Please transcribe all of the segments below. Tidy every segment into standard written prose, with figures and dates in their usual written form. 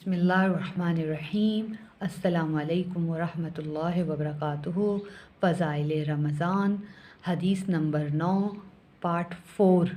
बिस्मिल्लाहिर्रहमानिर्रहीम। अस्सलाम वालेकुम वरहमतुल्लाहि वबरकातुहू। फ़ज़ाइल रमज़ान, हदीस नंबर 9, पार्ट 4।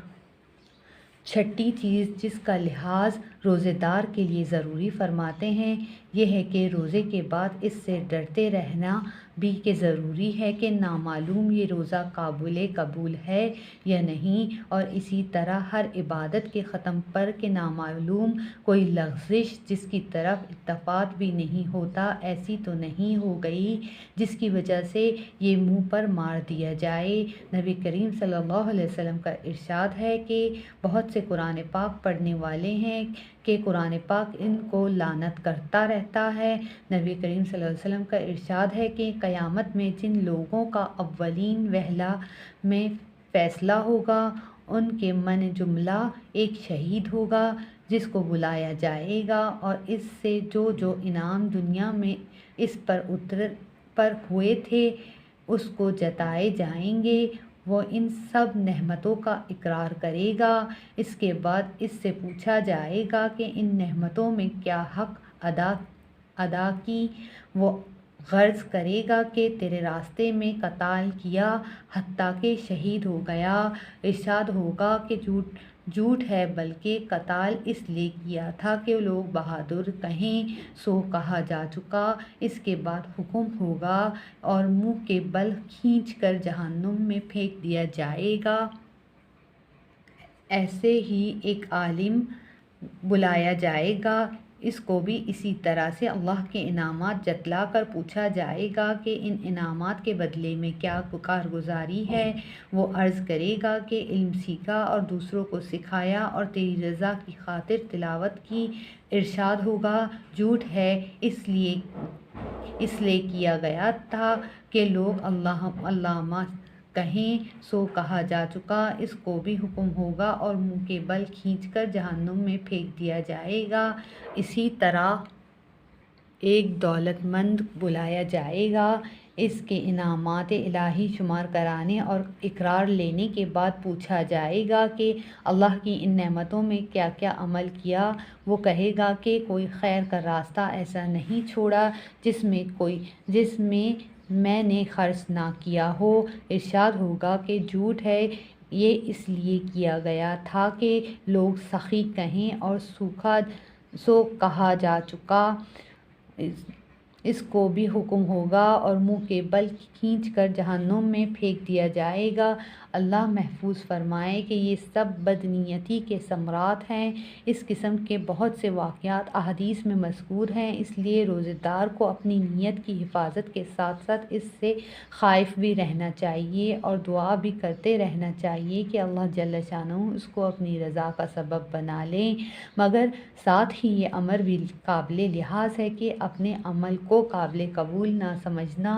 छठी चीज़ जिसका लिहाज रोज़ेदार के लिए ज़रूरी फरमाते हैं यह है कि रोज़े के बाद इससे डरते रहना भी कि ज़रूरी है कि नामालूम ये रोज़ा काबिल कबूल है या नहीं, और इसी तरह हर इबादत के ख़त्म पर कि नामालूम कोई लग़ज़िश जिसकी तरफ इत्तफ़ात भी नहीं होता ऐसी तो नहीं हो गई जिसकी वजह से ये मुँह पर मार दिया जाए। नबी करीम सल्लल्लाहु अलैहि वसल्लम का इरशाद है कि बहुत से कुरान पाक पढ़ने वाले हैं कि कुरान पाक इनको लानत करता रहता है। नबी करीम सल्लल्लाहु अलैहि वसल्लम का इरशाद है कि क़यामत में जिन लोगों का अव्वलीन वहला में फ़ैसला होगा उनके मन जुमला एक शहीद होगा जिसको बुलाया जाएगा, और इससे जो जो इनाम दुनिया में इस पर हुए थे उसको जताए जाएंगे। वो इन सब नेमतों का इकरार करेगा। इसके बाद इससे पूछा जाएगा कि इन नेमतों में क्या हक़ अदा की। वो गर्ज करेगा कि तेरे रास्ते में कताल किया हत्ता के शहीद हो गया। इरशाद होगा कि झूठ है, बल्कि कताल इसलिए किया था कि लोग बहादुर कहें, सो कहा जा चुका। इसके बाद हुक्म होगा और मुंह के बल खींचकर जहन्नुम में फेंक दिया जाएगा। ऐसे ही एक आलिम बुलाया जाएगा, इसको भी इसी तरह से अल्लाह के इनामात जतला कर पूछा जाएगा कि इन इनामात के बदले में क्या कारगुजारी है। वो अर्ज़ करेगा कि इल्म सीखा और दूसरों को सिखाया और तेरी रज़ा की खातिर तिलावत की। इरशाद होगा झूठ है, इसलिए किया गया था कि लोग अल्लामा कहें, सो कहा जा चुका। इसको भी हुक्म होगा और मुंह के बल खींचकर जहन्नुम में फेंक दिया जाएगा। इसी तरह एक दौलतमंद बुलाया जाएगा, इसके इनामात इलाही शुमार कराने और इकरार लेने के बाद पूछा जाएगा कि अल्लाह की इन नेमतों में क्या क्या अमल किया। वो कहेगा कि कोई खैर का रास्ता ऐसा नहीं छोड़ा जिसमें मैंने खर्च ना किया हो। इरशाद होगा कि झूठ है, ये इसलिए किया गया था कि लोग सखी कहें और सूखा सो कहा जा चुका। इसको भी हुक्म होगा और मुंह के बल खींचकर जहन्नुम में फेंक दिया जाएगा। अल्लाह महफूज फरमाए कि ये सब बदनीयती के समरात हैं। इस किस्म के बहुत से वाक़यात अहदीस में मज़कूर हैं, इसलिए रोज़ेदार को अपनी नीयत की हिफाजत के साथ साथ इससे ख़ाइफ भी रहना चाहिए और दुआ भी करते रहना चाहिए कि अल्लाह जल्ल शानहू उसको अपनी रज़ा का सबब बना लें। मगर साथ ही ये अमर भी काबिल लिहाज है कि अपने अमल को काबिल कबूल ना समझना।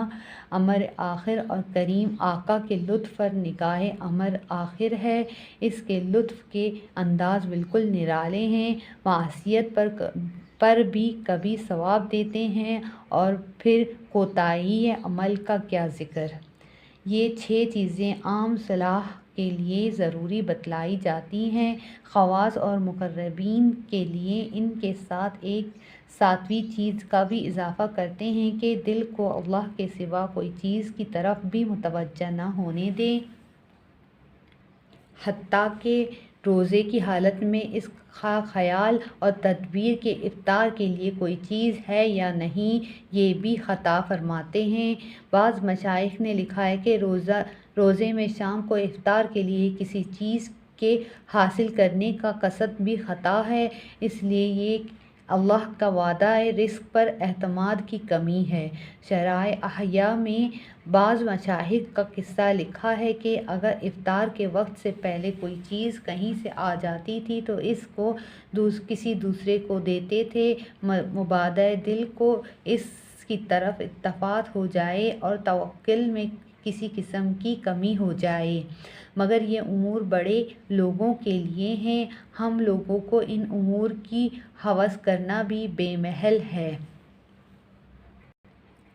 अमर आखिर और करीम आका के लुत्फ़ पर निगाह अमर आखिर है। इसके लुत्फ़ के अंदाज़ बिल्कुल निराले हैं। मासियत पर भी कभी सवाब देते हैं और फिर कोताही अमल का क्या ज़िक्र। ये 6 चीज़ें आम सलाह के लिए ज़रूरी बतलाई जाती हैं। ख़वास और मुक़र्रबीन के लिए इनके साथ एक 7वीं चीज़ का भी इजाफ़ा करते हैं कि दिल को अल्लाह के सिवा कोई चीज़ की तरफ भी मुतवज्जा न होने दें, हत्ता कि रोज़े की हालत में इसका ख़याल और तदबीर के इफ्तार के लिए कोई चीज़ है या नहीं, ये भी ख़ता फरमाते हैं। बाज़ मशाइख ने लिखा है कि रोज़े में शाम को इफ्तार के लिए किसी चीज़ के हासिल करने का कसद भी ख़ता है, इसलिए ये अल्लाह का वादा रिज़्क़ पर एतमाद की कमी है। शराए अहया में बाज़ मशाइख का किस्सा लिखा है कि अगर इफ्तार के वक्त से पहले कोई चीज़ कहीं से आ जाती थी तो इसको किसी दूसरे को देते थे, मुबादा दिल को इसकी तरफ इत्तफ़ात हो जाए और तवक्कुल में किसी किस्म की कमी हो जाए। मगर ये उमूर बड़े लोगों के लिए हैं, हम लोगों को इन उमूर की हवस करना भी बेमहल है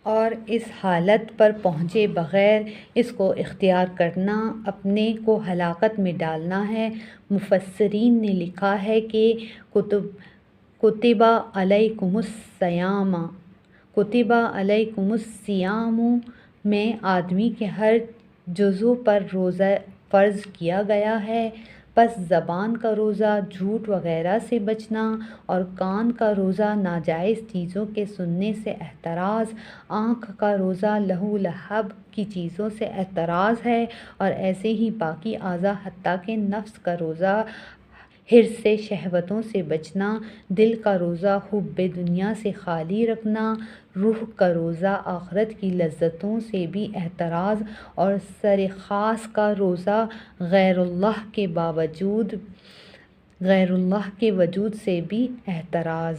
और इस हालत पर पहुँचे बग़ैर इसको इख्तियार करना अपने को हलाकत में डालना है। मुफस्सिरीन ने लिखा है कि کتب علیکم الصیام، کتب علیکم الصیام میں آدمی کے ہر جزو پر روزہ فرض کیا گیا ہے۔ پس زبان کا روزہ جھوٹ وغیرہ سے بچنا، اور کان کا روزہ ناجائز چیزوں کے سننے سے احتراز، آنکھ کا روزہ لہو لہب کی چیزوں سے احتراز ہے، اور ایسے ہی باقی اعضاء حتیٰ کہ نفس کا روزہ حرص سے شہوتوں سے بچنا، دل کا روزہ حب دنیا سے خالی رکھنا، روح کا روزہ آخرت کی لذتوں سے بھی احتراز، اور سر خاص کا روزہ غیر اللہ کے وجود سے بھی احتراز۔